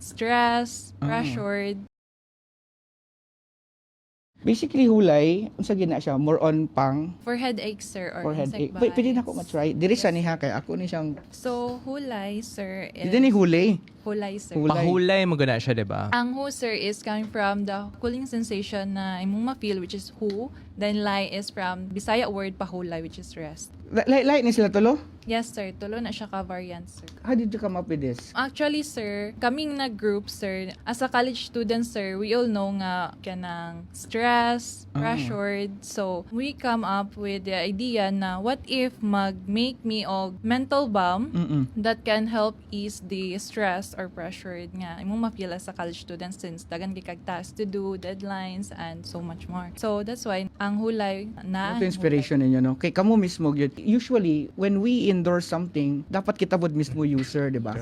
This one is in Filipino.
stress, pressured. Basically hulay, unsa gina siya, more on pang For headaches, sir, or for headache. insect bites. Pwede na ako ma-try. Diri sa niha kay ako ni siyang So, hulay, sir, is... Dili ni huli. Hulay, sir. Hulay. Pahulay mo gana siya, diba? Ang hu, sir, is coming from the cooling sensation na imong ma-feel, which is hu. Then, lay is from Bisaya word pahulay, which is rest. Light ni sila tulo? Yes, sir. Tulo na siya ka-variant, sir. How did you come up with this? Actually, sir, kaming nag-group, sir, as a college student, sir, we all know nga kanang stress, pressured. So, we come up with the idea na what if mag-make me og mental balm that can help ease the stress or pressured nga imong ma-feel as a college student since dagan kay kag tasks to do, deadlines, and so much more. So, that's why ang hulay na... Ito inspiration ninyo, no? Kay kamo mismo yun. Usually, when we endorse something, dapat kita bod mismo user, di ba?